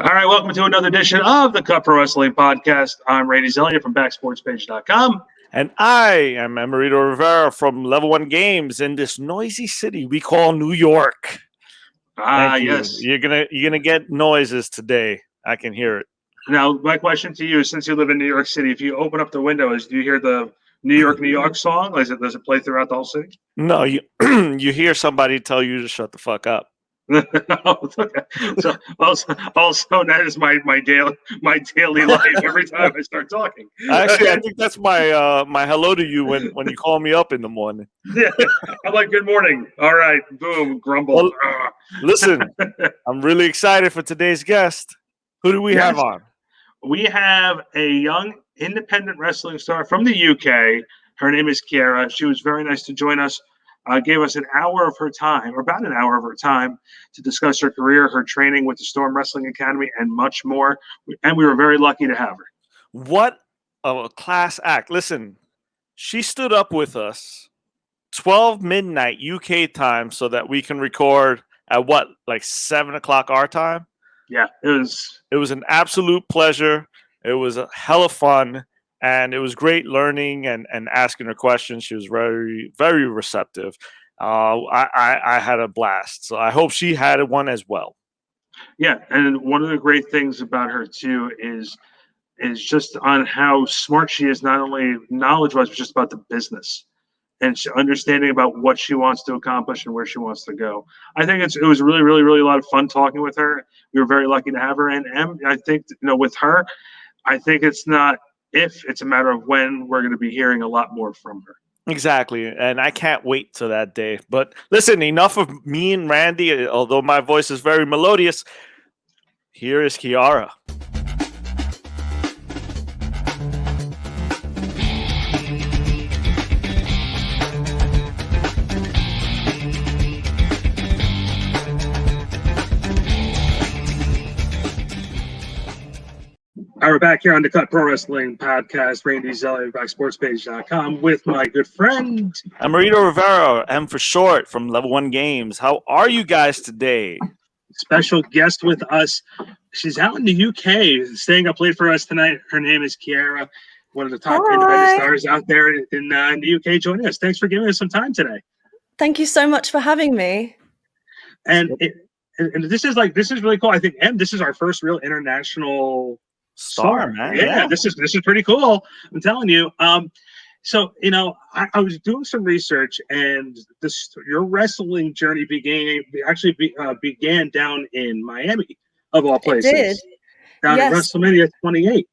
All right, welcome to another edition of the Cut Pro Wrestling Podcast. I'm Randy Zellier from backsportspage.com. And I am Emerito Rivera from Level 1 Games in this noisy city we call New York. Thank you. Yes. You're gonna get noises today. I can hear it. Now, my question to you is, since you live in New York City, if you open up the windows, do you hear the New York song? Does it play throughout the whole city? No, you you hear somebody tell you to shut the fuck up. So also that is my daily life every time I start talking. Actually, I think that's my my hello to you when you call me up in the morning. Yeah, I'm like, good morning. All right, boom, grumble. Well, listen, I'm really excited for today's guest. Who do we have on? We have a young independent wrestling star from the UK. Her name is KIARA. She was very nice to join us. Gave us an hour of her time, or about an hour of her time, to discuss her career, her training with the Storm Wrestling Academy, and much more. And we were very lucky to have her. What a class act. Listen, she stood up with us 12 midnight UK time so that we can record at what, like 7 o'clock our time? Yeah, it was an absolute pleasure. It was a hell of fun. And it was great learning and asking her questions. She was very, very receptive. I had a blast. So I hope she had one as well. Yeah, and one of the great things about her, too, is just on how smart she is, not only knowledge-wise, but just about the business and understanding about what she wants to accomplish and where she wants to go. I think it was really, really, really a lot of fun talking with her. We were very lucky to have her. And I think, with her, I think it's not if, it's a matter of when we're going to be hearing a lot more from her. Exactly. And I can't wait till that day. But listen, enough of me and Randy, although my voice is very melodious. Here is KIARA. All right, we're back here on the Cut Pro Wrestling Podcast, Randy Zellier, backsportspage.com, with my good friend Emerito Rivera, M for short, from Level 1 Games. How are you guys today? Special guest with us. She's out in the UK, staying up late for us tonight. Her name is KIARA, one of the top independent stars out there in the UK, joining us. Thanks for giving us some time today. Thank you so much for having me. And this is really cool. I think, this is our first real international star, man. Yeah, this is pretty cool. I'm telling you. So I was doing some research, and your wrestling journey began down in Miami, of all places. It did. Down at WrestleMania 28.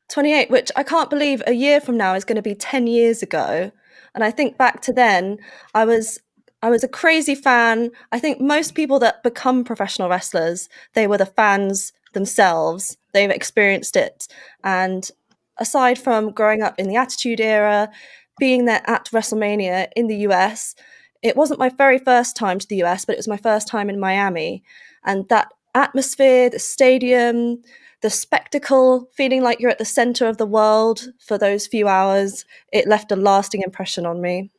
28, which I can't believe a year from now is going to be 10 years ago. And I think back to then, I was a crazy fan. I think most people that become professional wrestlers, they were the fans themselves. They've experienced it. And aside from growing up in the Attitude Era, being there at WrestleMania in the US, it wasn't my very first time to the US, but it was my first time in Miami. And that atmosphere, the stadium, the spectacle, feeling like you're at the center of the world for those few hours, it left a lasting impression on me.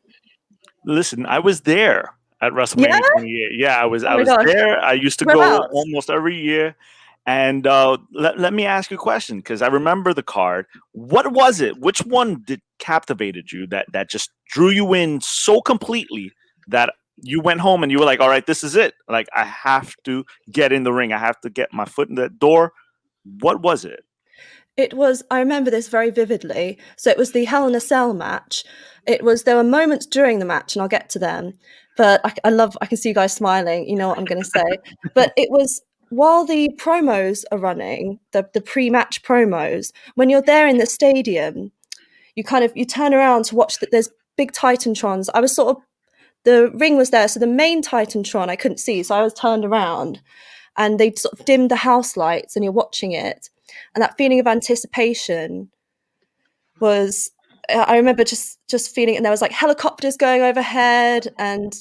Listen, I was there at WrestleMania 28. Yeah, I was there. I used to go almost every year. And let me ask you a question, because I remember the card. What was it? Which one captivated you that just drew you in so completely that you went home and you were like, all right, this is it. Like, I have to get in the ring. I have to get my foot in that door. What was it? I remember this very vividly. So it was the Hell in a Cell match. There were moments during the match, and I'll get to them. But I can see you guys smiling. You know what I'm going to say. But it was while the promos are running, the pre-match promos, when you're there in the stadium, you turn around to watch that there's big Titantrons. I was the ring was there, so the main Titantron I couldn't see, so I was turned around, and they sort of dimmed the house lights, and you're watching it, and that feeling of anticipation was. I remember just feeling, and there was like helicopters going overhead, and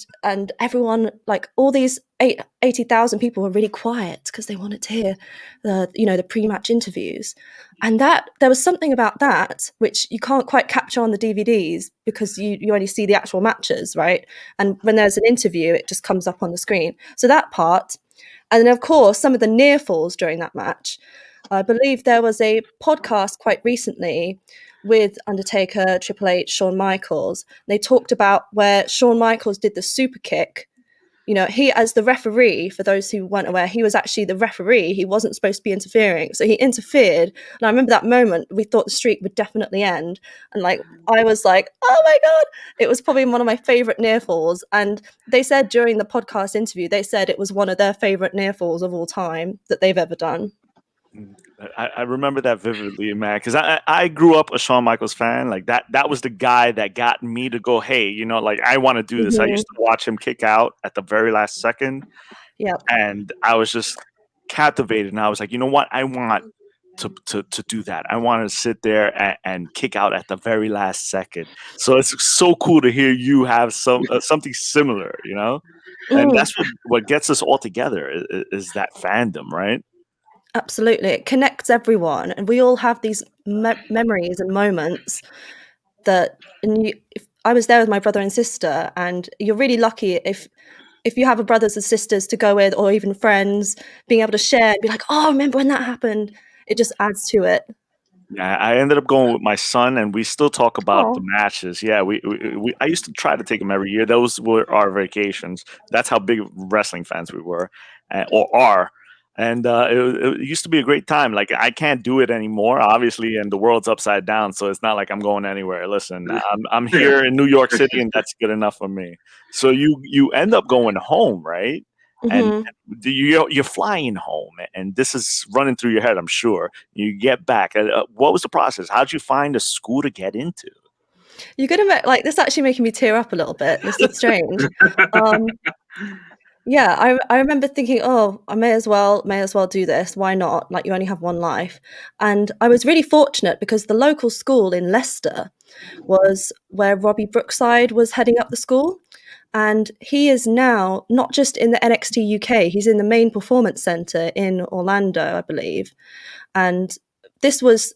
everyone, like all these 80,000 people were really quiet because they wanted to hear the pre-match interviews, and that there was something about that which you can't quite capture on the DVDs because you only see the actual matches, right? And when there's an interview, it just comes up on the screen. So that part, And then, of course, some of the near falls during that match. I believe there was a podcast quite recently with Undertaker, Triple H, Shawn Michaels. They talked about where Shawn Michaels did the super kick. You know, he, as the referee, for those who weren't aware, he was actually the referee. He wasn't supposed to be interfering. So he interfered. And I remember that moment, we thought the streak would definitely end. And like, I was like, oh my God, it was probably one of my favorite near falls. And they said during the podcast interview, they said it was one of their favorite near falls of all time that they've ever done. I remember that vividly, man, because I grew up a Shawn Michaels fan. Like that was the guy that got me to go, hey, you know, like I want to do this. I used to watch him kick out at the very last second. Yep. And I was just captivated. And I was like, you know what? I want to do that. I want to sit there and kick out at the very last second. So it's so cool to hear you have something similar, you know? And that's what gets us all together is that fandom, right? Absolutely. It connects everyone, and we all have these memories and moments that, and if I was there with my brother and sister, and you're really lucky if you have a brothers and sisters to go with, or even friends, being able to share and be like, oh, remember when that happened? It just adds to it. Yeah, I ended up going with my son, and we still talk about the matches. Yeah, I used to try to take him every year. Those were our vacations. That's how big wrestling fans we were, or are. And it used to be a great time. Like I can't do it anymore, obviously, and the world's upside down. So it's not like I'm going anywhere. Listen, I'm here in New York City, and that's good enough for me. So you end up going home, right? And you're flying home, and this is running through your head, I'm sure. You get back. What was the process? How'd you find a school to get into? You're gonna like this. Actually, making me tear up a little bit. This is strange. Yeah, I remember thinking, oh, I may as well do this. Why not? Like, you only have one life. And I was really fortunate because the local school in Leicester was where Robbie Brookside was heading up the school. And he is now not just in the NXT UK, he's in the main performance center in Orlando, I believe. And this was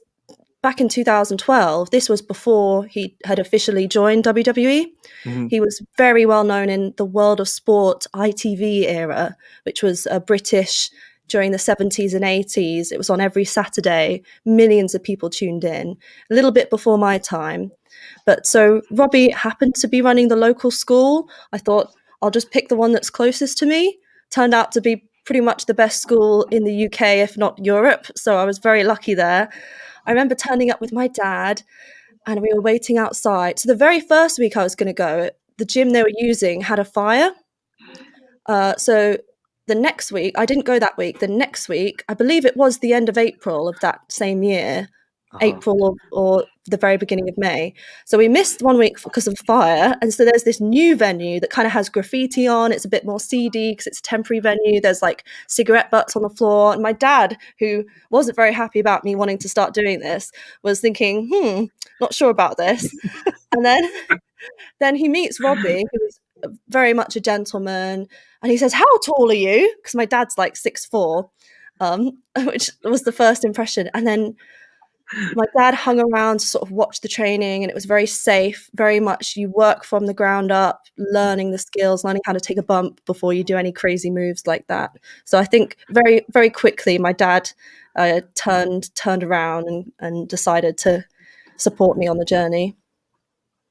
back in 2012. This was before he had officially joined WWE. He was very well known in the World of Sport ITV era, which was British during the 70s and 80s. It was on every Saturday. Millions of people tuned in, a little bit before my time. But so Robbie happened to be running the local school. I thought, I'll just pick the one that's closest to me. Turned out to be pretty much the best school in the UK, if not Europe. So I was very lucky there. I remember turning up with my dad, and we were waiting outside. So the very first week I was going to go, the gym they were using had a fire. So the next week, I didn't go that week. The next week, I believe it was the end of April of that same year, April or the very beginning of May. So we missed 1 week because of fire. And so there's this new venue that kind of has graffiti on. It's a bit more seedy because it's a temporary venue. There's like cigarette butts on the floor. And my dad, who wasn't very happy about me wanting to start doing this, was thinking, not sure about this. And then he meets Robbie, who's very much a gentleman. And he says, how tall are you? Because my dad's like 6'4", which was the first impression. And then my dad hung around to sort of watch the training, and it was very safe, very much you work from the ground up, learning the skills, learning how to take a bump before you do any crazy moves like that. So I think very, very quickly my dad turned around and decided to support me on the journey.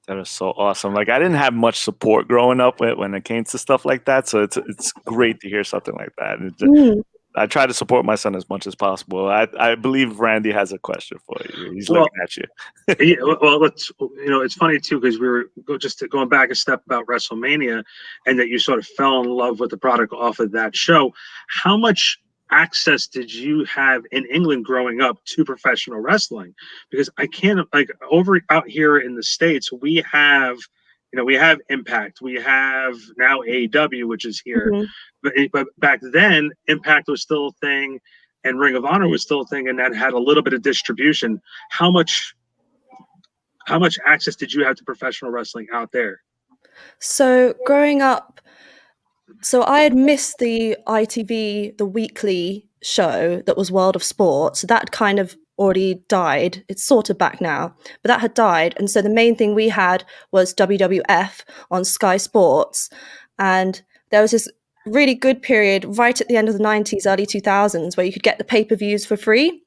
That is so awesome. Like I didn't have much support growing up when it came to stuff like that. So it's great to hear something like that. I try to support my son as much as possible. I believe Randy has a question for you. He's looking at you. Yeah, well, it's funny too, because we were going back a step about WrestleMania, and that you sort of fell in love with the product off of that show. How much access did you have in England growing up to professional wrestling? Because I can't, like, over out here in the States, we have Impact, we have now AEW, which is here. But back then, Impact was still a thing, and Ring of Honor was still a thing, and that had a little bit of distribution. How much access did you have to professional wrestling out there? So growing up, I had missed the ITV, the weekly show that was World of Sport. So that kind of already died. It's sort of back now, but that had died. And so the main thing we had was WWF on Sky Sports. And there was this really good period right at the end of the 90s, early 2000s, where you could get the pay-per-views for free.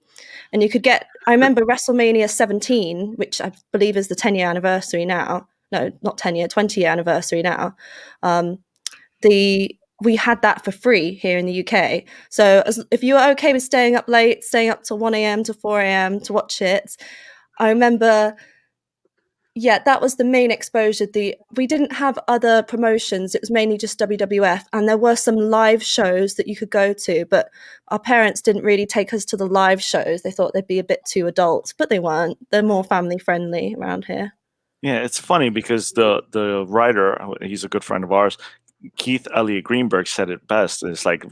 And you could get, I remember WrestleMania 17, which I believe is the 10-year anniversary now. No, not 10-year, 20-year anniversary now. We had that for free here in the UK. So if you were okay with staying up late, staying up till 1 a.m. to 4 a.m. to watch it, I remember, yeah, that was the main exposure. We didn't have other promotions. It was mainly just WWF, and there were some live shows that you could go to, but our parents didn't really take us to the live shows. They thought they'd be a bit too adult, but they weren't. They're more family friendly around here. Yeah, it's funny because the writer, he's a good friend of ours, Keith Elliott Greenberg, said it best. It's like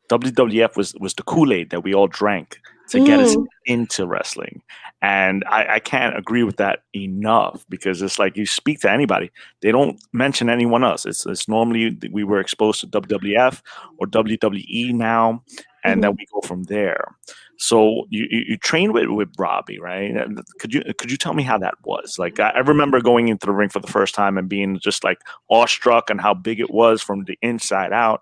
WWF was the Kool-Aid that we all drank to get us into wrestling. And I can't agree with that enough, because it's like you speak to anybody, they don't mention anyone else. It's normally we were exposed to WWF or WWE now, and then we go from there. So you trained with Robbie, right? Could you tell me how that was? Like I remember going into the ring for the first time and being just like awestruck on how big it was from the inside out.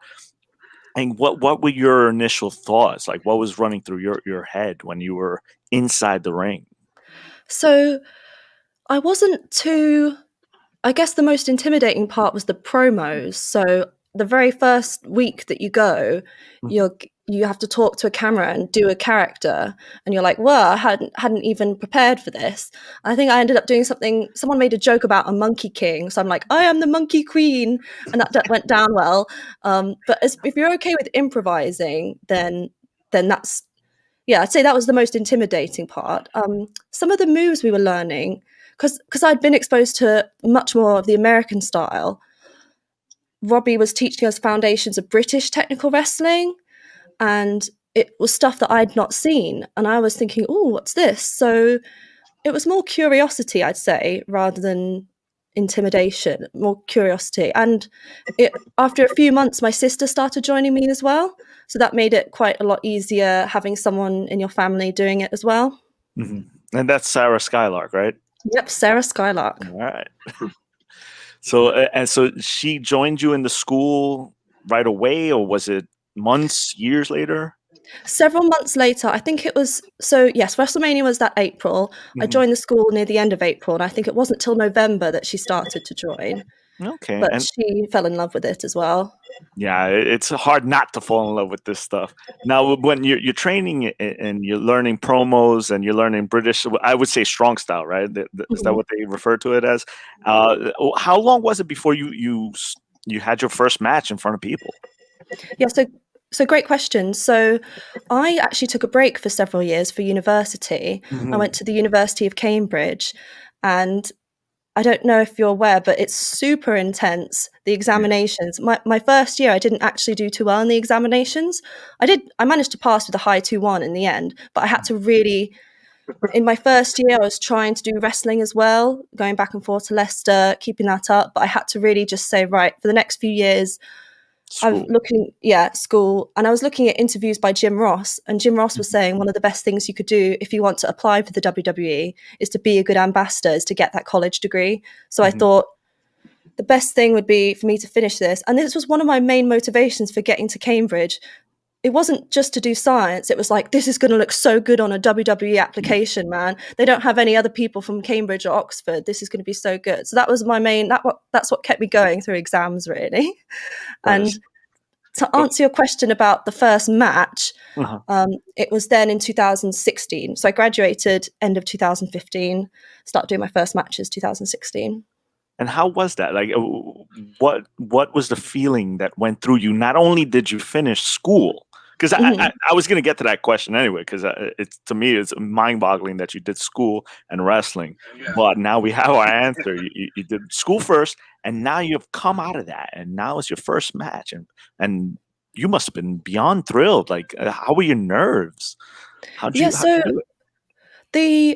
And what were your initial thoughts? Like what was running through your head when you were inside the ring? So I wasn't too, I guess the most intimidating part was the promos. So the very first week that you go, you have to talk to a camera and do a character, and you're like, well, I hadn't even prepared for this. I think I ended up doing something, someone made a joke about a monkey king, so I'm like, I am the monkey queen, and that went down well. But if you're okay with improvising, then that's, yeah, I'd say that was the most intimidating part. Some of the moves we were learning, because I'd been exposed to much more of the American style. Robbie was teaching us foundations of British technical wrestling, and it was stuff that I'd not seen. And I was thinking, oh, what's this? So it was more curiosity, I'd say, rather than intimidation, more curiosity. And after a few months, my sister started joining me as well. So that made it quite a lot easier having someone in your family doing it as well. And that's Sarah Skylark, right? Yep, Sarah Skylark. All right. So she joined you in the school right away, or was it months, years later? Several months later, I think it was. So yes, WrestleMania was that April. I joined the school near the end of April, and I think it wasn't till November that she started to join. Okay. But she fell in love with it as well. Yeah, it's hard not to fall in love with this stuff. Now, when you're training and you're learning promos and you're learning British, I would say strong style, right? Is that what they refer to it as? How long was it before you had your first match in front of people? Yeah, so great question. So I actually took a break for several years for university. I went to the University of Cambridge, and I don't know if you're aware, but it's super intense, the examinations. My first year, I didn't actually do too well in the examinations. I managed to pass with a high 2-1 in the end, but I had to really, in my first year, I was trying to do wrestling as well, going back and forth to Leicester, keeping that up. But I had to really just say, right, for the next few years, school. And I was looking at interviews by Jim Ross, and Jim Ross was saying one of the best things you could do if you want to apply for the WWE is to be a good ambassador, is to get that college degree. So I thought the best thing would be for me to finish this. And this was one of my main motivations for getting to Cambridge. It wasn't just to do science. It was like, this is going to look so good on a WWE application, man. They don't have any other people from Cambridge or Oxford. This is going to be so good. So that was my main, that's what kept me going through exams, really. And to answer your question about the first match, it was then in 2016. So I graduated end of 2015, started doing my first matches 2016. And how was that? Like, what was the feeling that went through you? Not only did you finish school, because I was going to get to that question anyway, because to me, it's mind-boggling that you did school and wrestling. But now we have our answer. You did school first, and now you've come out of that, and now it's your first match, and you must have been beyond thrilled. Like, how were your nerves? The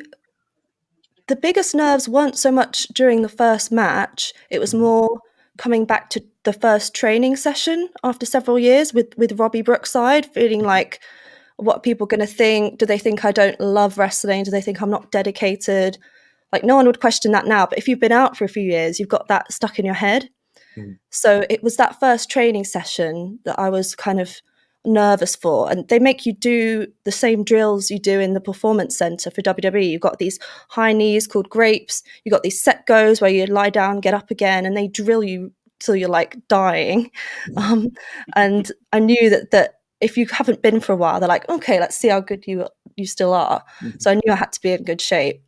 biggest nerves weren't so much during the first match. It was more coming back to the first training session after several years with Robbie Brookside, feeling like, what are people going to think? Do they think I don't love wrestling? Do they think I'm not dedicated? Like, no one would question that now. But if you've been out for a few years, you've got that stuck in your head. So it was that first training session that I was kind of nervous for. And they make you do the same drills you do in the performance center for WWE. You've got these high knees called grapes. You've got these set goes where you lie down, get up again, and they drill you till you're like dying. And I knew that if you haven't been for a while, they're like, okay, let's see how good you still are. So I knew I had to be in good shape.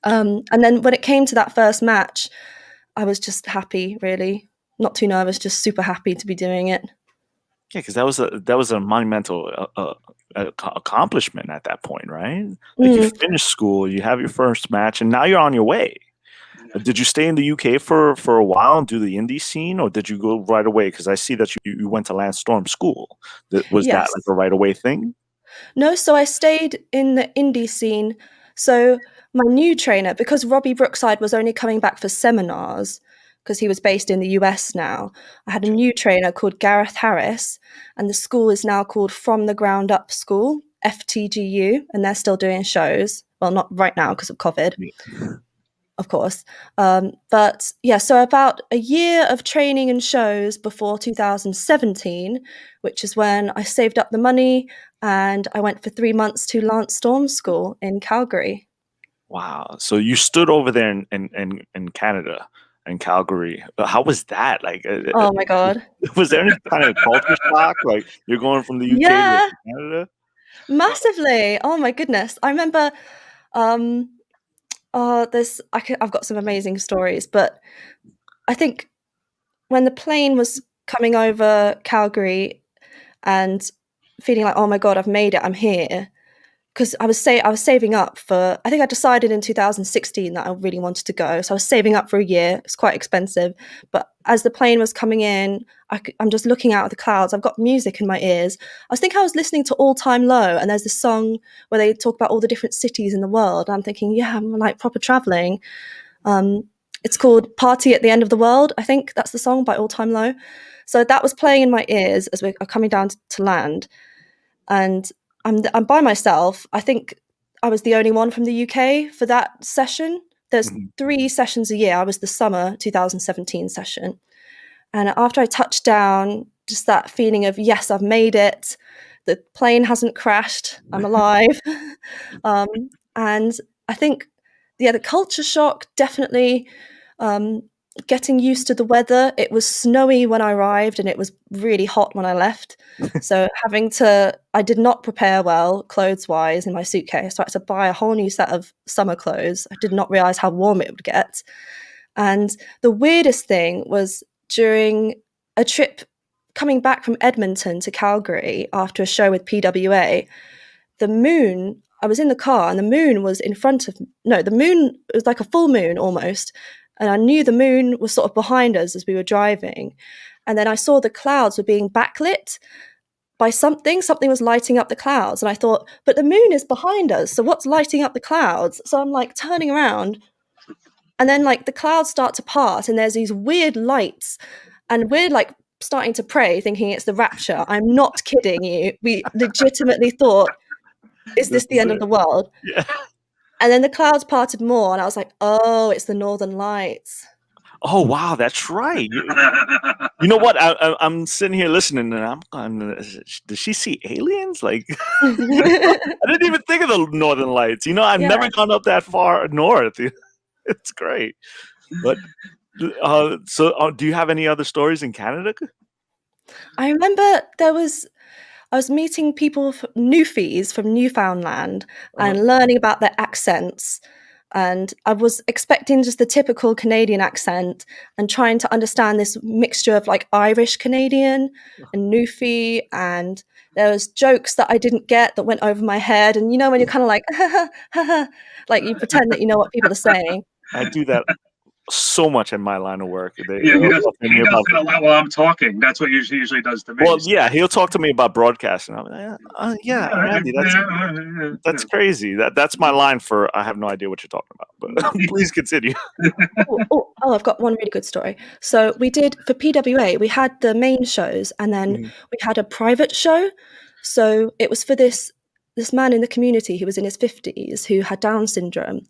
And then when it came to that first match, I was just happy, really. Not too nervous, just super happy to be doing it. Yeah, because that was a monumental accomplishment at that point, right? Like you finished school, you have your first match, and now you're on your way. Did you stay in the UK for a while and do the indie scene, or did you go right away? Because I see that you went to Lance Storm School. Was that like a right away thing? No, so I stayed in the indie scene. So my new trainer, because Robbie Brookside was only coming back for seminars, because he was based in the US now, I had a new trainer called Gareth Harris, and the school is now called From the Ground Up School, FTGU, and they're still doing shows. Well, not right now because of COVID, of course. But yeah, so about a year of training and shows before 2017, which is when I saved up the money and I went for 3 months to Lance Storm School in Calgary. Wow. So you stood over there in Canada, in Calgary. How was that? Like, oh my God. Was there any kind of culture shock? Like, you're going from the UK to Canada? Massively. Oh my goodness. I remember, I've got some amazing stories, but I think when the plane was coming over Calgary and feeling like, oh my God, I've made it, I'm here. Because I was saving up for, I think I decided in 2016 that I really wanted to go. So I was saving up for a year. It's quite expensive. But as the plane was coming in, I'm just looking out at the clouds. I've got music in my ears. I was listening to All Time Low, and there's this song where they talk about all the different cities in the world. And I'm thinking, yeah, I'm like proper traveling. It's called Party at the End of the World. I think that's the song by All Time Low. So that was playing in my ears as we're coming down to land. And I'm by myself. I think I was the only one from the UK for that session. There's 3 sessions a year. I was the summer 2017 session. And after I touched down, just that feeling of, yes, I've made it. The plane hasn't crashed. I'm alive. And I think, the culture shock, definitely. Getting used to the weather. It was snowy when I arrived and it was really hot when I left. So I did not prepare well clothes-wise in my suitcase. So I had to buy a whole new set of summer clothes. I did not realize how warm it would get. And the weirdest thing was during a trip coming back from Edmonton to Calgary after a show with PWA, I was in the car and the moon was the moon was like a full moon almost. And I knew the moon was sort of behind us as we were driving. And then I saw the clouds were being backlit by something. Something was lighting up the clouds. And I thought, but the moon is behind us. So what's lighting up the clouds? So I'm like turning around. And then like the clouds start to part and there's these weird lights. And we're like starting to pray, thinking it's the rapture. I'm not kidding you. We legitimately thought, is this the end of the world? Yeah. And then the clouds parted more, and I was like, oh, it's the Northern Lights. Oh, wow, that's right. You know what? I'm sitting here listening, and I'm going, does she see aliens? Like, I didn't even think of the Northern Lights. I've never gone up that far north. It's great. But do you have any other stories in Canada? I remember I was meeting people, Newfies from Newfoundland, and learning about their accents. And I was expecting just the typical Canadian accent and trying to understand this mixture of like Irish Canadian and Newfie. And there was jokes that I didn't get that went over my head. And when you're kind of like, like you pretend that you know what people are saying. I do that so much in my line of work. He does it a lot while I'm talking. That's what he usually does to me. Well, yeah, he'll talk to me about broadcasting. I'm like, yeah, Randy, that's crazy. That's my line for I have no idea what you're talking about. But please continue. I've got one really good story. So we did for PWA. We had the main shows, and then we had a private show. So it was for this this man in the community who was in his 50s who had Down syndrome.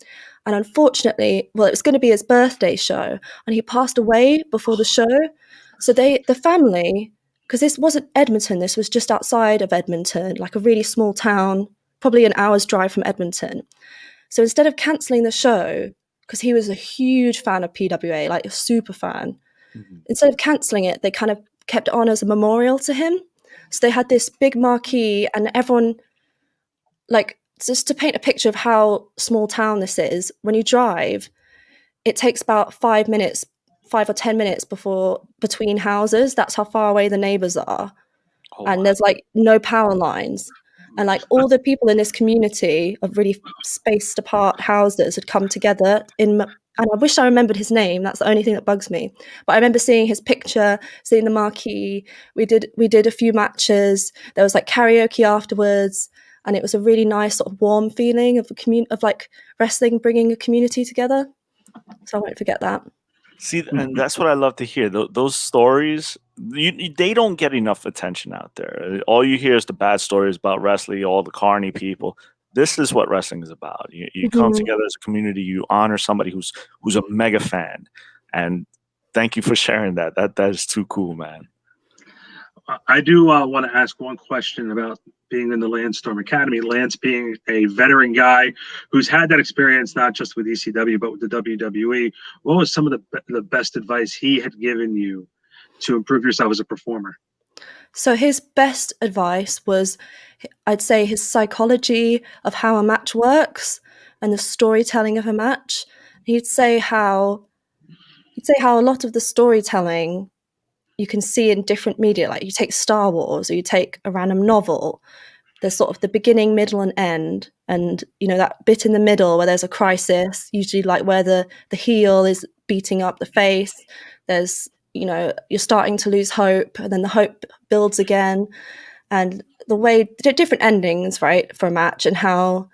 And unfortunately, well, it was going to be his birthday show, and he passed away before the show. So the family, because this wasn't Edmonton, this was just outside of Edmonton, like a really small town, probably an hour's drive from Edmonton. So instead of cancelling the show, because he was a huge fan of PWA, like a super fan, instead of cancelling it, they kind of kept it on as a memorial to him. So they had this big marquee, and everyone, like, just to paint a picture of how small town this is, when you drive, it takes about 5 or 10 minutes between houses. That's how far away the neighbors are. And there's like no power lines. And like all the people in this community of really spaced apart houses had come together and I wish I remembered his name. That's the only thing that bugs me. But I remember seeing his picture, seeing the marquee. We did a few matches. There was like karaoke afterwards, and it was a really nice sort of warm feeling of like wrestling bringing a community together. So I won't forget that. See, and that's what I love to hear. Those stories, they don't get enough attention out there. All you hear is the bad stories about wrestling, all the carny people. This is what wrestling is about. You come together as a community. You honor somebody who's a mega fan, and thank you for sharing that. That is too cool, man. I do want to ask one question about being in the Landstorm Academy. Lance being a veteran guy who's had that experience not just with ECW but with the WWE. What was some of the best advice he had given you to improve yourself as a performer? So his best advice was, I'd say, his psychology of how a match works and the storytelling of a match. He'd say how a lot of the storytelling you can see in different media, like you take Star Wars or you take a random novel, there's sort of the beginning, middle and end, and that bit in the middle where there's a crisis, usually like where the heel is beating up the face. There's you're starting to lose hope, and then the hope builds again, and the way different endings, right, for a match, and how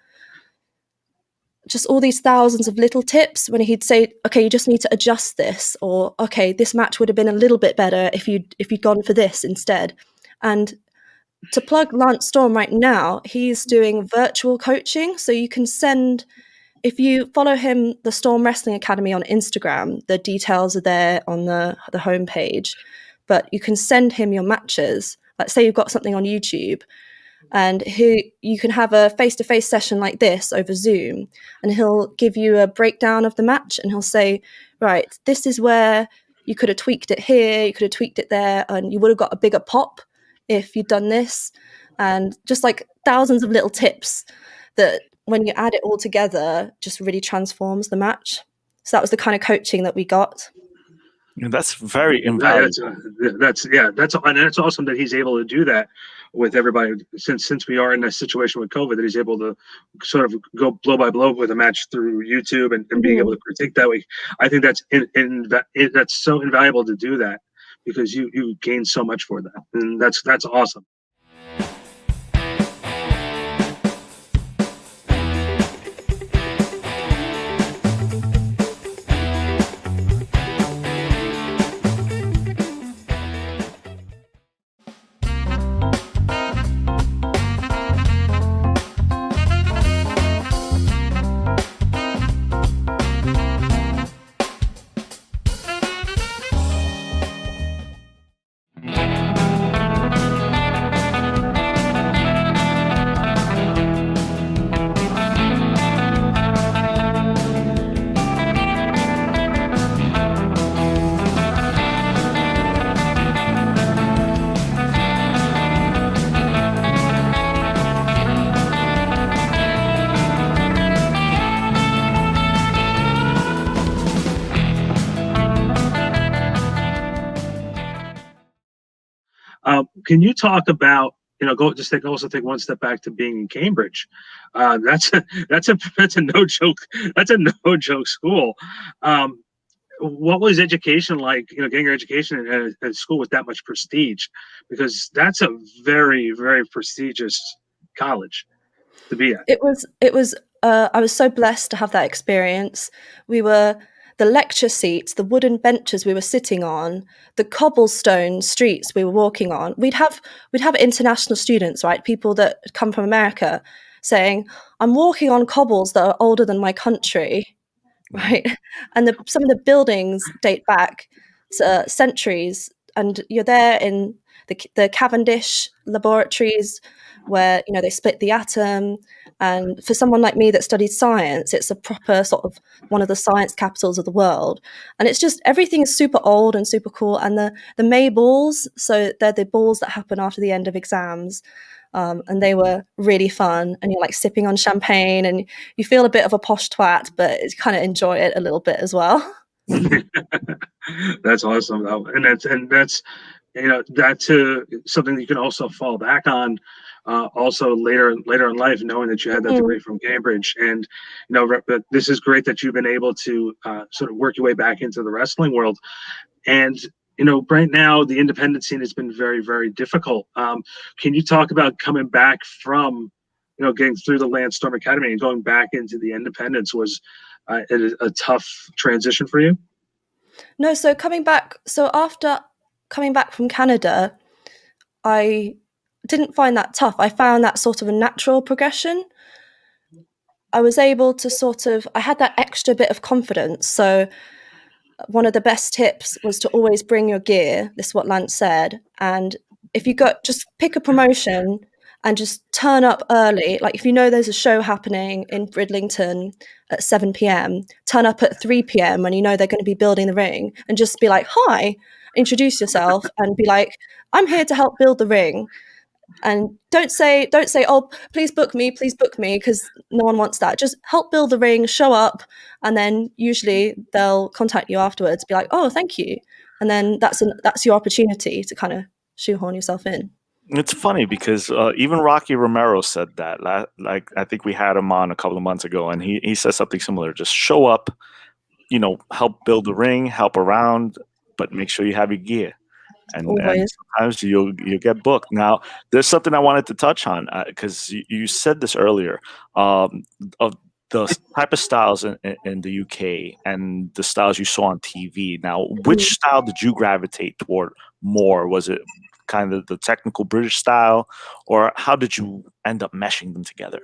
just all these thousands of little tips when he'd say, okay, you just need to adjust this, or okay, this match would have been a little bit better if you'd gone for this instead. And to plug Lance Storm right now, he's doing virtual coaching, so you can send. If you follow him, the Storm Wrestling Academy on Instagram, the details are there on the homepage. But you can send him your matches. Like, say you've got something on YouTube, and you can have a face-to-face session like this over Zoom, and he'll give you a breakdown of the match, and he'll say, right, this is where you could have tweaked it here, you could have tweaked it there, and you would have got a bigger pop if you'd done this. And just like thousands of little tips that, when you add it all together, just really transforms the match. So that was the kind of coaching that we got. And that's very invaluable. That's and it's awesome that he's able to do that with everybody. Since we are in a situation with COVID, that he's able to sort of go blow by blow with a match through YouTube and being able to critique that way. I think that's that's so invaluable to do that, because you gain so much for that, and that's awesome. Can you talk about, also take one step back to being in Cambridge? That's a no joke. That's a no joke school. What was education like? Getting your education at a school with that much prestige, because that's a very, very prestigious college to be at. It was. I was so blessed to have that experience. We were the lecture seats, the wooden benches we were sitting on, the cobblestone streets we were walking on. We'd have international students, right? People that had come from America saying, I'm walking on cobbles that are older than my country, right? And some of the buildings date back to centuries, and you're there in the Cavendish laboratories where, you know, they split the atom. And for someone like me that studied science, it's a proper sort of one of the science capitals of the world. And it's just, everything is super old and super cool. And the May balls, so they're the balls that happen after the end of exams. And they were really fun, and you're like sipping on champagne and you feel a bit of a posh twat, but you kind of enjoy it a little bit as well. That's awesome though. And that's you know, that's something that you can also fall back on also later in life, knowing that you had that degree from Cambridge. And you know, this is great that you've been able to sort of work your way back into the wrestling world. And you know, right now the independent scene has been very, very difficult. Can you talk about coming back from, you know, getting through the Lance Storm Academy and going back into the independents? Was a tough transition for you? No, so after coming back from Canada, I didn't find that tough. I found that sort of a natural progression. I was able to I had that extra bit of confidence. So one of the best tips was to always bring your gear. This is what Lance said. And if you just pick a promotion and just turn up early. Like if you know there's a show happening in Bridlington at 7 p.m, turn up at 3 p.m. when you know they're going to be building the ring, and just be like, hi, introduce yourself and be like, I'm here to help build the ring. And don't say, oh, please book me, because no one wants that. Just help build the ring, show up, and then usually they'll contact you afterwards, be like, oh, thank you. And then that's your opportunity to kind of shoehorn yourself in. It's funny because even Rocky Romero said that. Like I think we had him on a couple of months ago, and he said something similar. Just show up, you know, help build the ring, help around, but make sure you have your gear. And sometimes you'll get booked. Now, there's something I wanted to touch on because you said this earlier of the type of styles in the UK and the styles you saw on TV. Now, which style did you gravitate toward more? Was it kind of the technical British style, or how did you end up meshing them together?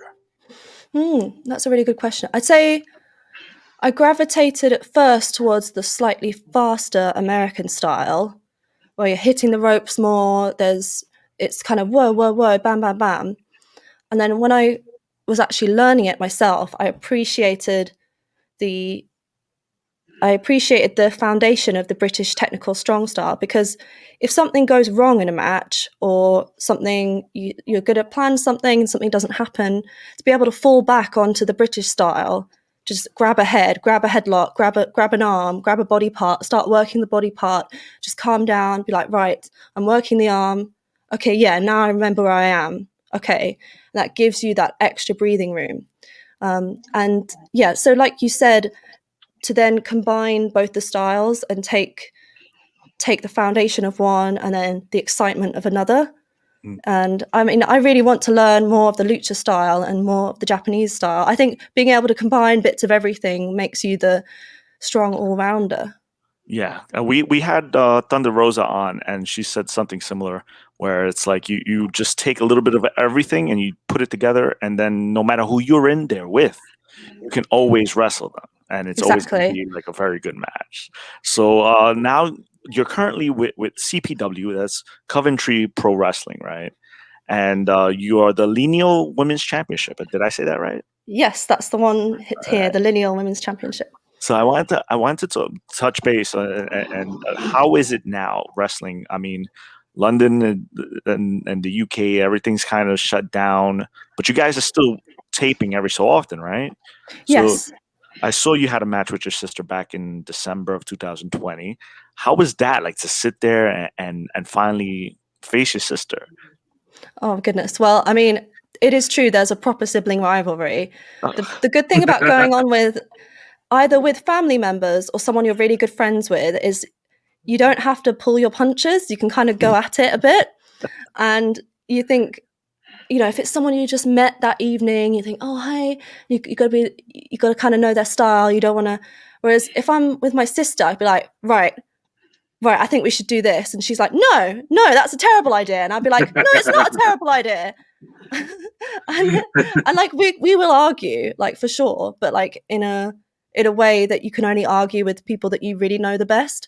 That's a really good question. I'd say I gravitated at first towards the slightly faster American style, where you're hitting the ropes more. It's kind of whoa, whoa, whoa, bam, bam, bam. And then when I was actually learning it myself, I appreciated the foundation of the British technical strong style, because if something goes wrong in a match, or something you're good at plan something and something doesn't happen, to be able to fall back onto the British style, just grab a head, grab a headlock, grab an arm, grab a body part, start working the body part, just calm down, be like, right, I'm working the arm. Okay, yeah, now I remember where I am. Okay, and that gives you that extra breathing room. And yeah, so like you said, to then combine both the styles and take the foundation of one and then the excitement of another. And I mean, I really want to learn more of the lucha style and more of the Japanese style. I think being able to combine bits of everything makes you the strong all-rounder. Yeah, we had Thunder Rosa on, and she said something similar, where it's like you just take a little bit of everything and you put it together, and then no matter who you're in there with, you can always wrestle them, and it's always going to be like a very good match. So now you're currently with CPW, that's Coventry Pro Wrestling, right? And you are the Lineal Women's Championship. Did I say that right? Yes, that's the one here, the Lineal Women's Championship. So I wanted to touch base and how is it now wrestling? I mean, London and the UK, everything's kind of shut down, but you guys are still taping every so often, right? Yes. So I saw you had a match with your sister back in December of 2020. How was that like to sit there and finally face your sister? Oh goodness. Well, I mean, it is true. There's a proper sibling rivalry. The good thing about going on with either with family members or someone you're really good friends with is you don't have to pull your punches. You can kind of go at it a bit. And you think, you know, if it's someone you just met that evening, you think, oh, hey, you got to kind of know their style. You don't want to Whereas if I'm with my sister, I'd be like, right, I think we should do this. And she's like, no, that's a terrible idea. And I'd be like, no, it's not a terrible idea. and like we will argue, like, for sure, but like in a way that you can only argue with people that you really know the best.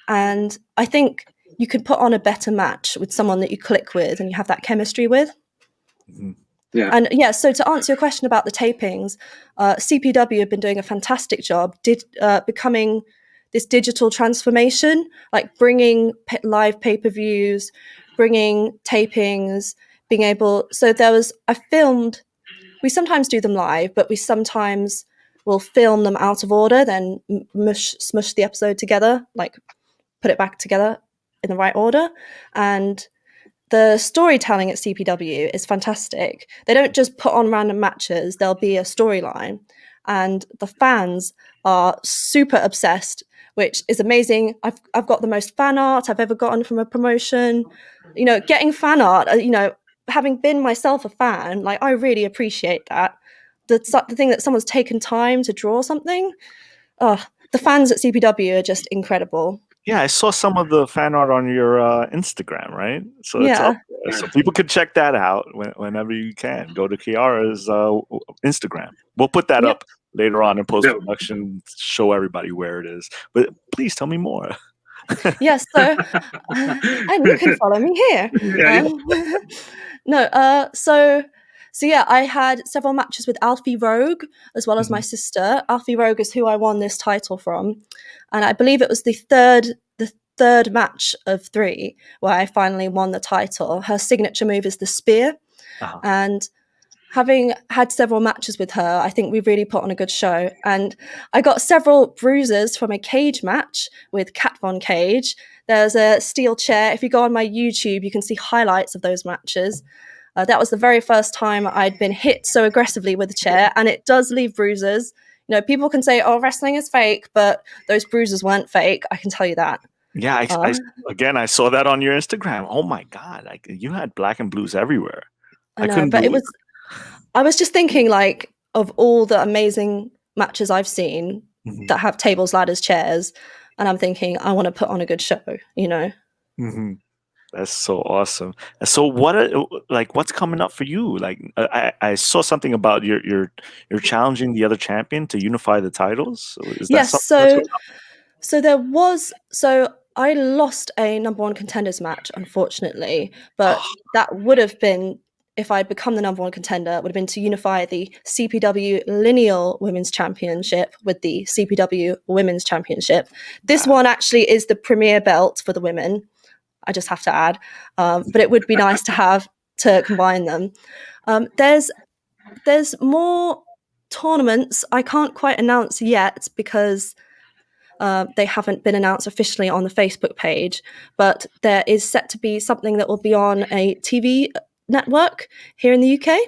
And I think you could put on a better match with someone that you click with and you have that chemistry with. Yeah. And yeah, so to answer your question about the tapings, CPW have been doing a fantastic job becoming this digital transformation, like bringing live pay-per-views, bringing tapings, being able. So we sometimes do them live, but we sometimes will film them out of order, then smush the episode together, like put it back together in the right order. And the storytelling at CPW is fantastic. They don't just put on random matches, there'll be a storyline. And the fans are super obsessed, which is amazing. I've got the most fan art I've ever gotten from a promotion. You know, getting fan art, having been myself a fan, like, I really appreciate that. The thing that someone's taken time to draw something. The fans at CPW are just incredible. Yeah, I saw some of the fan art on your Instagram, right? So it's up there. So people can check that out whenever you can. Go to KIARA's Instagram. We'll put that up later on in post-production, show everybody where it is. But please tell me more. Yes, so and you can follow me here. So yeah, I had several matches with Alfie Rogue as well as my sister. Alfie Rogue is who I won this title from, and I believe it was the third match of 3 where I finally won the title. Her signature move is the spear, and having had several matches with her, I think we really put on a good show. And I got several bruises from a cage match with Kat Von Cage. There's a steel chair. If you go on my YouTube, you can see highlights of those matches. That was the very first time I'd been hit so aggressively with a chair, and it does leave bruises. You know, people can say, oh, wrestling is fake, but those bruises weren't fake. I can tell you that. Yeah, I saw that on your Instagram. Oh my God, like, you had black and blues everywhere. I know, but I was just thinking, like, of all the amazing matches I've seen that have tables, ladders, chairs, and I'm thinking, I want to put on a good show, you know? That's so awesome. So what's coming up for you? Like, I saw something about you're challenging the other champion to unify the titles. Is that something? So I lost a number 1 contenders match, unfortunately, but that would have been, if I'd become the number 1 contender, it would have been to unify the CPW Lineal Women's Championship with the CPW Women's Championship. This one actually is the premier belt for the women, I just have to add, but it would be nice to combine them. There's more tournaments I can't quite announce yet because they haven't been announced officially on the Facebook page, but there is set to be something that will be on a TV network here in the UK.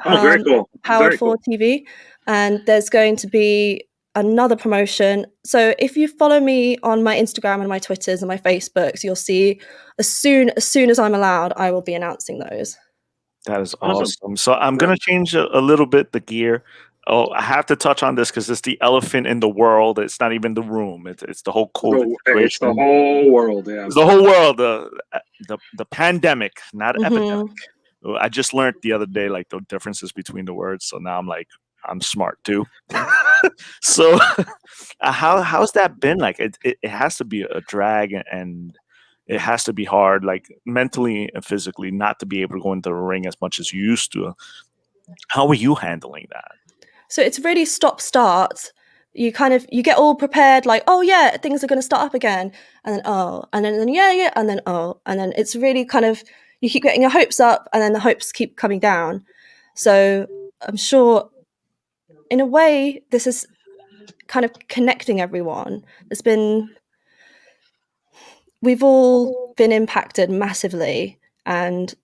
Very cool. Powered 4 TV. And there's going to be another promotion. So if you follow me on my Instagram and my Twitters and my Facebooks, you'll see as soon as I'm allowed, I will be announcing those. That is awesome. So I'm going to change a little bit the gear. Oh, I have to touch on this because it's the elephant in the world. It's not even the room. It's the whole COVID situation. It's the whole world, yeah. It's the whole world. The pandemic, not epidemic. I just learned the other day, like, the differences between the words. So now I'm like, I'm smart too. So how's that been? Like, it has to be a drag, and it has to be hard, like, mentally and physically, not to be able to go into the ring as much as you used to. How are you handling that? So it's really stop-start. You get all prepared, like, oh yeah, things are going to start up again, and then and then yeah, and then and then it's really kind of, you keep getting your hopes up, and then the hopes keep coming down. So I'm sure, in a way, this is kind of connecting everyone. We've all been impacted massively, and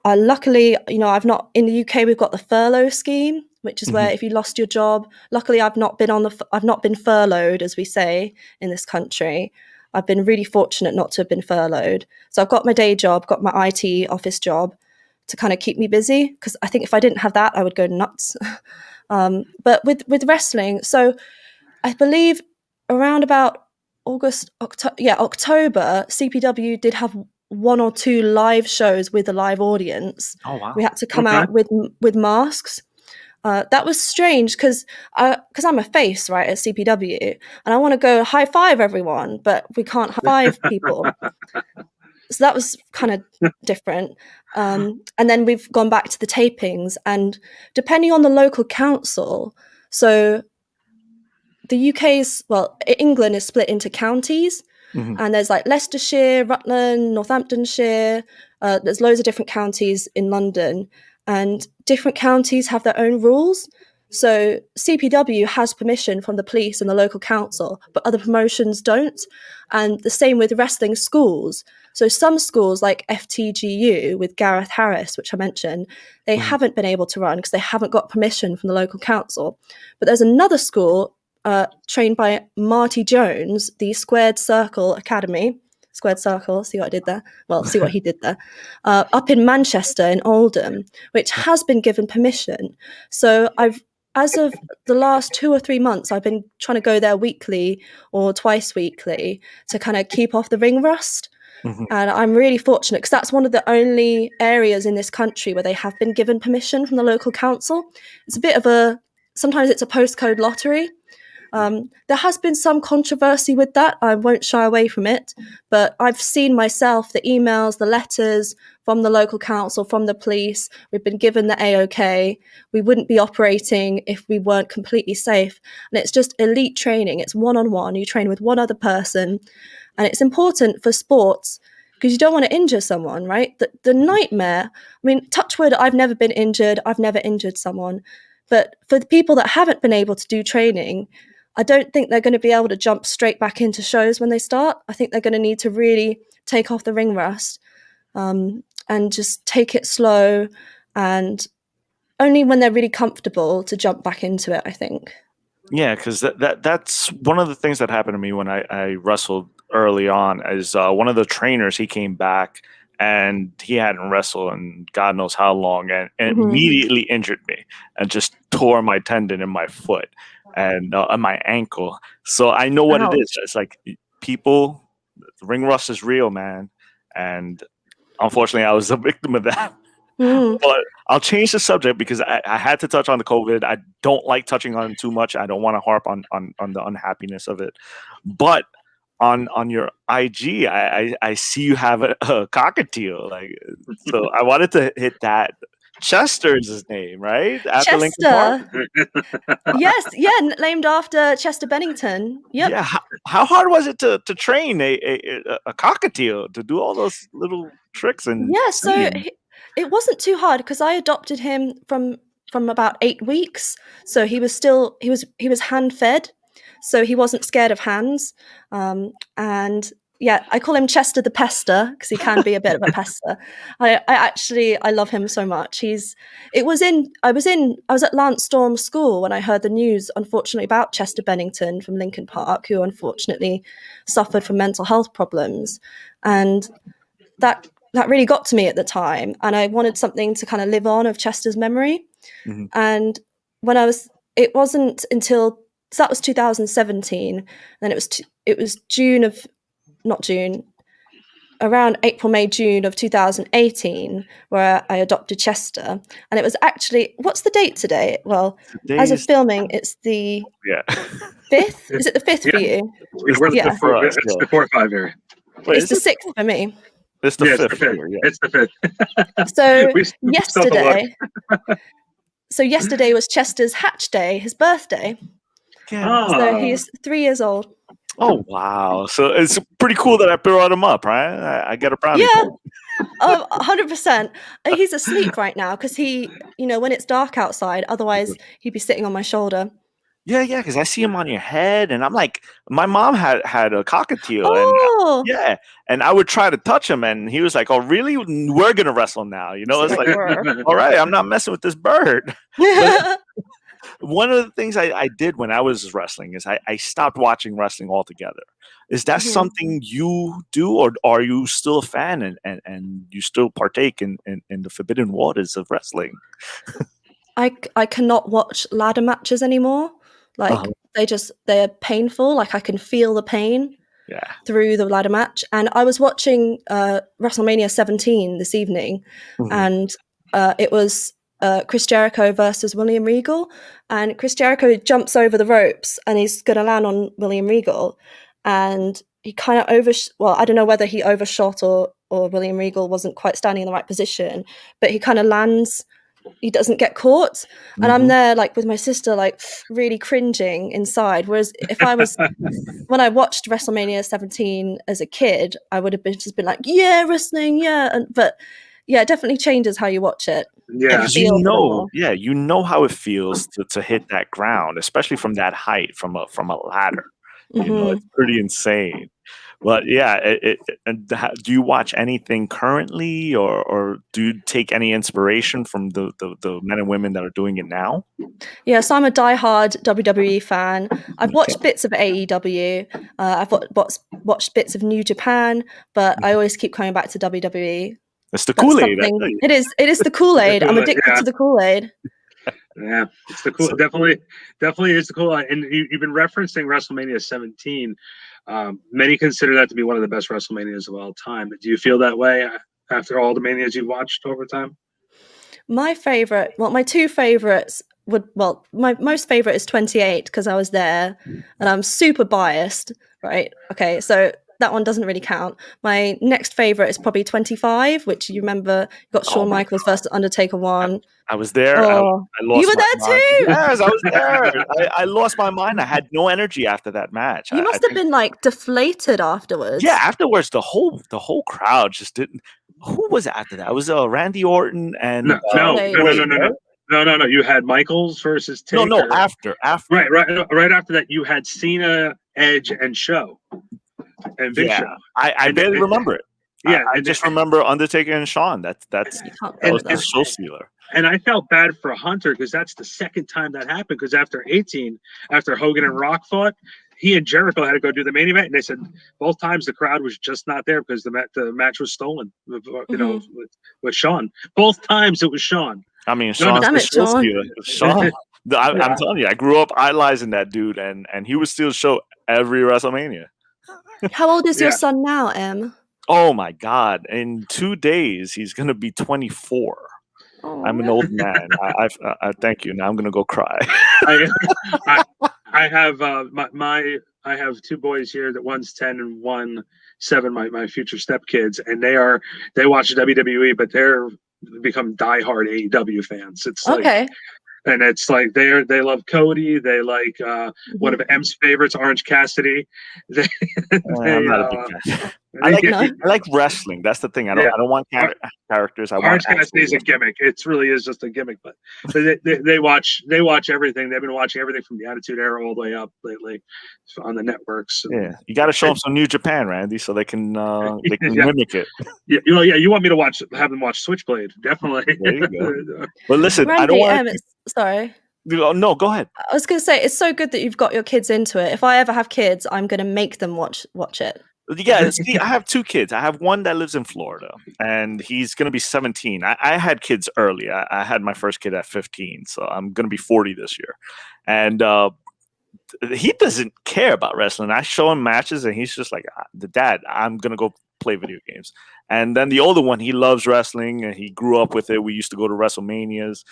luckily, I've not, in the UK, we've got the furlough scheme, which is where if you lost your job, luckily I've not been furloughed, as we say in this country. I've been really fortunate not to have been furloughed. So I've got my day job, got my IT office job to kind of keep me busy, because I think if I didn't have that, I would go nuts. But with wrestling, so I believe around about October, CPW did have 1 or 2 live shows with a live audience. Oh wow! We had to come out with masks. That was strange because I'm a face, right, at CPW, and I want to go high five everyone, but we can't high five people. So that was kind of different. And then we've gone back to the tapings, and depending on the local council, so the England is split into counties, and there's like Leicestershire, Rutland, Northamptonshire. There's loads of different counties in London, and different counties have their own rules. So CPW has permission from the police and the local council, but other promotions don't. And the same with wrestling schools. So some schools like FTGU with Gareth Harris, which I mentioned, they haven't been able to run because they haven't got permission from the local council. But there's another school trained by Marty Jones, the Squared Circle Academy. Squared Circle, see what I did there? Well, see what he did there. Up in Manchester, in Oldham, which has been given permission. So as of the last 2 or 3 months, I've been trying to go there weekly or twice weekly to kind of keep off the ring rust. And I'm really fortunate because that's one of the only areas in this country where they have been given permission from the local council. It's a bit of sometimes it's a postcode lottery. There has been some controversy with that. I won't shy away from it, but I've seen myself the emails, the letters from the local council, from the police. We've been given the AOK. We wouldn't be operating if we weren't completely safe. And it's just elite training. It's one-on-one. You train with one other person. And it's important for sports because you don't want to injure someone, right? The nightmare, I mean, touch wood, I've never been injured. I've never injured someone. But for the people that haven't been able to do training, I don't think they're going to be able to jump straight back into shows when they start. I think they're going to need to really take off the ring rust and just take it slow, and only when they're really comfortable to jump back into it, I think. Yeah, because that's one of the things that happened to me when I wrestled early on. Is one of the trainers, he came back and he hadn't wrestled in God knows how long, and immediately injured me and just tore my tendon in my foot and my ankle. So I know what it is. It's like people, ring rust is real, man. And unfortunately, I was a victim of that. But I'll change the subject because I had to touch on the COVID. I don't like touching on it too much. I don't want to harp on the unhappiness of it. But on your IG, I see you have a cockatiel. Like, so I wanted to hit that. Chester is his name, right? After Lincoln Park? Yes, yeah, named after Chester Bennington. Yep. Yeah. How hard was it to train a cockatiel to do all those little tricks? And so it wasn't too hard because I adopted him from about 8 weeks. So he was hand fed, so he wasn't scared of hands. And yeah, I call him Chester the Pester because he can be a bit of a pester. I love him so much. I was at Lance Storm's school when I heard the news, unfortunately, about Chester Bennington from Lincoln Park, who unfortunately suffered from mental health problems. And that really got to me at the time. And I wanted something to kind of live on of Chester's memory. And when it wasn't until, so that was 2017. Then it was around April, May, June of 2018, where I adopted Chester. And it was actually, what's the date today? Well, as of filming, it's the 5th. Is it the 5th for you? It's the 4 or 5 area. It's the 6th for me. It's the 5th. It's the 5th. So yesterday was Chester's hatch day, his birthday. Yeah. So he's 3 years old. Oh, wow. So it's pretty cool that I brought him up, right? I get a brownie. Yeah, 100%. He's asleep right now because when it's dark outside, otherwise he'd be sitting on my shoulder. Yeah, because I see him on your head, and I'm like, my mom had a cockatiel, and I would try to touch him, and he was like, "Oh, really? We're gonna wrestle now?" It's like, all right, I'm not messing with this bird. One of the things I did when I was wrestling is I stopped watching wrestling altogether. Is that something you do, or are you still a fan and you still partake in the forbidden waters of wrestling? I cannot watch ladder matches anymore. Like they're painful. Like I can feel the pain through the ladder match. And I was watching WrestleMania 17 this evening, and it was Chris Jericho versus William Regal, and Chris Jericho jumps over the ropes and he's going to land on William Regal, and he kind of I don't know whether he overshot or William Regal wasn't quite standing in the right position, but he kind of lands. He doesn't get caught, and I'm there like with my sister, like really cringing inside. Whereas if I was when I watched WrestleMania 17 as a kid, I would have just been like, yeah, wrestling, yeah. But yeah, it definitely changes how you watch it. Yeah, you know how it feels to hit that ground, especially from that height, from a ladder. You know, it's pretty insane. But yeah, do you watch anything currently, or do you take any inspiration from the men and women that are doing it now? Yeah, so I'm a diehard WWE fan. I've watched bits of AEW. I've watched bits of New Japan, but I always keep coming back to WWE. It's the Kool-Aid. It is the Kool-Aid. I'm addicted to the Kool-Aid. Yeah, it's the cool. Definitely is the cool. And you've been referencing WrestleMania 17. Many consider that to be one of the best WrestleManias of all time. Do you feel that way after all the manias you've watched over time? My two favorites my most favorite is 28 because I was there, and I'm super biased, right? Okay, so that one doesn't really count. My next favorite is probably 25, which you remember got Shawn Michaels versus Undertaker one. I was there. Oh. I lost. You were there too? Yes, I was there. I lost my mind. I had no energy after that match. You must have been like deflated afterwards. Yeah, afterwards the whole crowd just didn't. Who was after that? It was Randy Orton and no. You had Michaels versus Taker. No, after. Right after that, you had Cena, Edge, and Show. And Big Show. I barely remember it. Yeah, I just remember Undertaker and Shawn. That was the show stealer. And I felt bad for Hunter because that's the second time that happened. Because after 18, after Hogan and Rock fought, he and Jericho had to go do the main event, and they said both times the crowd was just not there because the match was stolen. You know, with Shawn. Both times it was Shawn. I mean, Shawn's the show stealer. Shawn. I'm telling you, I grew up idolizing that dude, and he would still show every WrestleMania. How old is your son now, Em? Oh my God! In 2 days, he's gonna be 24. Oh. I'm an old man. I thank you. Now I'm gonna go cry. I have I have two boys here. That one's 10 and one's 7. My future stepkids, and they watch WWE, but they're become diehard AEW fans. It's okay. And it's like they love Cody. They like one of M's favorites, Orange Cassidy. I'm not a big fan. I like wrestling. That's the thing. I don't want characters. Orange Cassidy's a gimmick. It really is just a gimmick. But they watch everything. They've been watching everything from the Attitude Era all the way up lately on the networks. Yeah, you got to show them some New Japan, Randy, so they can mimic it. Yeah, you want me to have them watch Switchblade? Definitely. There you go. But listen, Randy, I don't want. Sorry. No, go ahead. I was going to say it's so good that you've got your kids into it. If I ever have kids, I'm going to make them watch it. Yeah, see, I have 2 kids. I have one that lives in Florida, and he's going to be 17. I had kids early. I had my first kid at 15, so I'm going to be 40 this year. And he doesn't care about wrestling. I show him matches, and he's just like, the dad, I'm going to go play video games. And then the older one, he loves wrestling, and he grew up with it. We used to go to WrestleManias.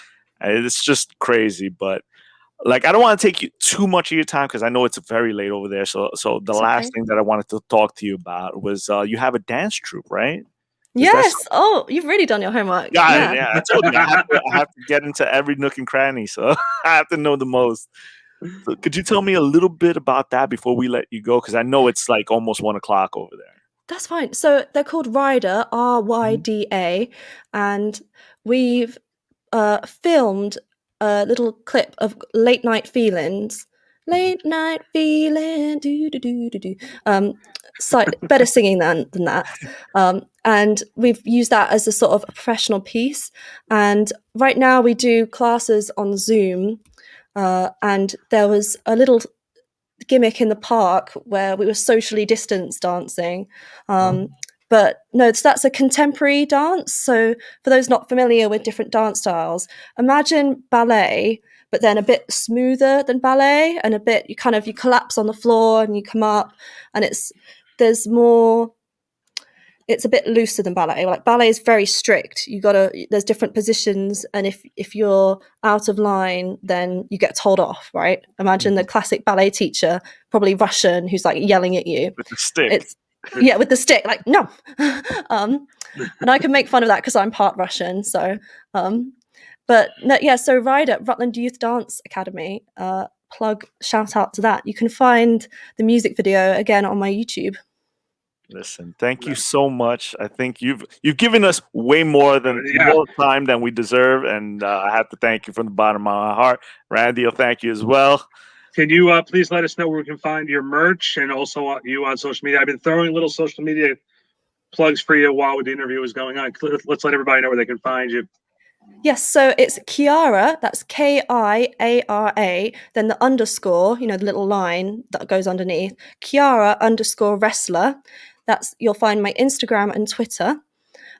It's just crazy, but like I don't want to take you too much of your time because I know it's very late over there. So the last thing that I wanted to talk to you about was you have a dance troupe, right? Yes. Oh, you've really done your homework. Yeah. I told you I have to get into every nook and cranny, so I have to know the most. So could you tell me a little bit about that before we let you go? Because I know it's like almost 1 o'clock over there. That's fine. So they're called Ryda, RYDA, and we've filmed a little clip of Late Night Feelings. Late Night Feeling, do. Better singing than that. And we've used that as a sort of a professional piece. And right now we do classes on Zoom. And there was a little gimmick in the park where we were socially distanced dancing. But no, that's a contemporary dance. So for those not familiar with different dance styles, imagine ballet, but then a bit smoother than ballet, and you collapse on the floor and you come up, and it's a bit looser than ballet. Like ballet is very strict. There's different positions, and if you're out of line, then you get told off, right? Imagine the classic ballet teacher, probably Russian, who's like yelling at you with the stick. With the stick, like no. And I can make fun of that because I'm part Russian. So, but no, yeah. So Ryder, Rutland Youth Dance Academy. Shout out to that. You can find the music video again on my YouTube. Listen, thank you so much. I think you've given us way more time than we deserve, and I have to thank you from the bottom of my heart. Randy, I'll thank you as well. Can you please let us know where we can find your merch and also you on social media? I've been throwing little social media plugs for you while the interview is going on. Let's let everybody know where they can find you. Yes, so it's KIARA, that's KIARA, then the underscore, the little line that goes underneath, KIARA_wrestler. You'll find my Instagram and Twitter,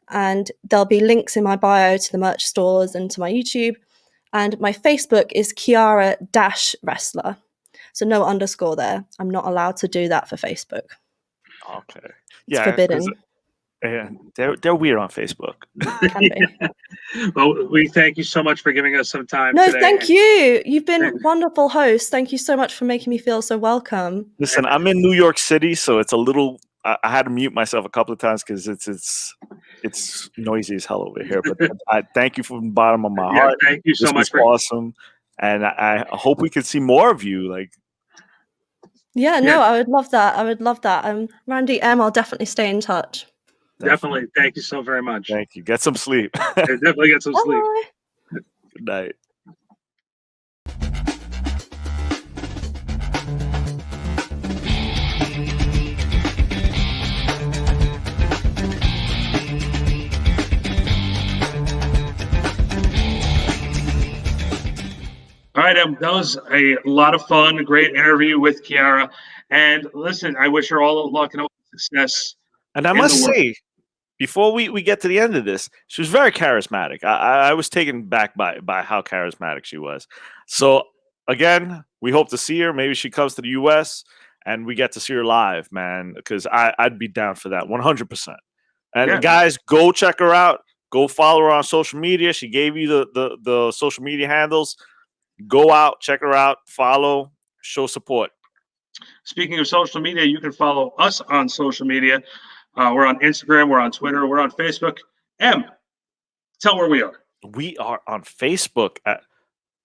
and there'll be links in my bio to the merch stores and to my YouTube. And my Facebook is KIARA-wrestler. So no underscore there. I'm not allowed to do that for Facebook. Okay. It's forbidden. And they're weird on Facebook. Well, we thank you so much for giving us some time today. No, thank you. You've been wonderful hosts. Thank you so much for making me feel so welcome. Listen, I'm in New York City, so it's a little. I had to mute myself a couple of times because it's noisy as hell over here. But I thank you from the bottom of my heart. Thank you so much. This was awesome, and I hope we can see more of you. Like. Yeah, no, I would love that. Randy M, I'll definitely stay in touch. Definitely. Thank you so very much. Thank you. Get some sleep. Definitely get some sleep. Good night. All right, that was a lot of fun. A great interview with KIARA. And listen, I wish her all the luck and all the success. And I must say, before we get to the end of this, she was very charismatic. I was taken back by how charismatic she was. So, again, we hope to see her. Maybe she comes to the U.S. and we get to see her live, man, because I'd be down for that 100%. And guys, go check her out. Go follow her on social media. She gave you the social media handles. Go out, check her out, follow, show support. Speaking of social media, you can follow us on social media. We're on Instagram, we're on Twitter, we're on Facebook. Tell where we are. We are on Facebook at,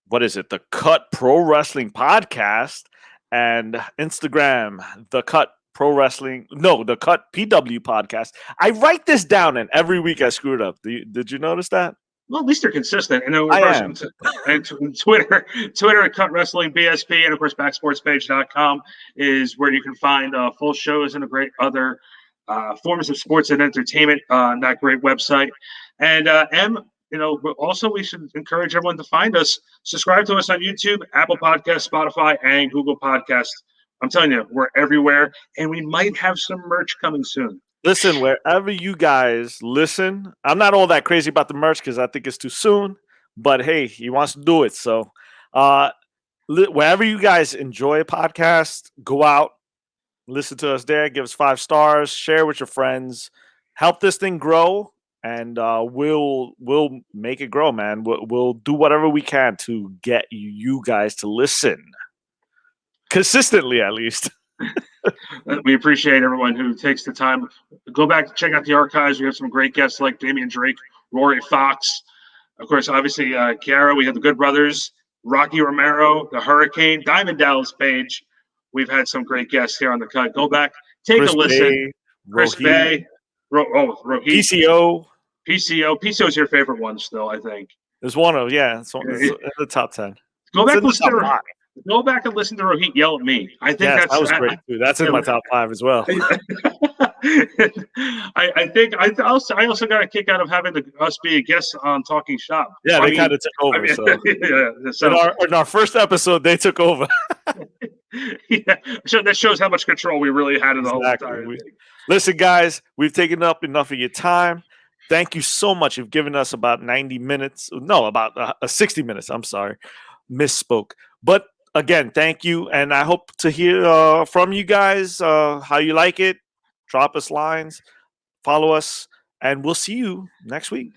what is it, the Cut Pro Wrestling Podcast, and Instagram, the Cut Pro Wrestling, the Cut PW Podcast. I write this down, and every week I screw it up. Did you notice that? Well, at least they're consistent. And then and Twitter at Cut Wrestling BSP, and of course, backsportspage.com is where you can find full shows and a great other forms of sports and entertainment on that great website. And also we should encourage everyone to find us. Subscribe to us on YouTube, Apple Podcasts, Spotify, and Google Podcasts. I'm telling you, we're everywhere, and we might have some merch coming soon. Listen, wherever you guys listen, I'm not all that crazy about the merch because I think it's too soon. But hey, he wants to do it. So wherever you guys enjoy a podcast, go out, listen to us there, give us 5 stars, share with your friends, help this thing grow, and we'll make it grow, man. We'll do whatever we can to get you guys to listen consistently, at least. We appreciate everyone who takes the time. Go back, check out the archives. We have some great guests like Damian Drake, Rory Fox. Of course, obviously, KIARA. We have the Good Brothers, Rocky Romero, the Hurricane, Diamond Dallas Page. We've had some great guests here on the cut. Go back, take a listen. Chris Bay, PCO. PCO is your favorite one still, I think. There's one of, it's the top 10. Go back and listen to Go back and listen to Rohit yell at me. I think that was great too. That's in my top 5 as well. I also got a kick out of having us be a guest on Talking Shop. Yeah, they kind of took over. In our first episode, they took over. So that shows how much control we really had in the whole entire thing. Listen, guys, we've taken up enough of your time. Thank you so much. You've given us about 90 minutes. No, about 60 minutes. I'm sorry. misspoke. But again, thank you, and I hope to hear from you guys how you like it. Drop us lines, follow us, and we'll see you next week.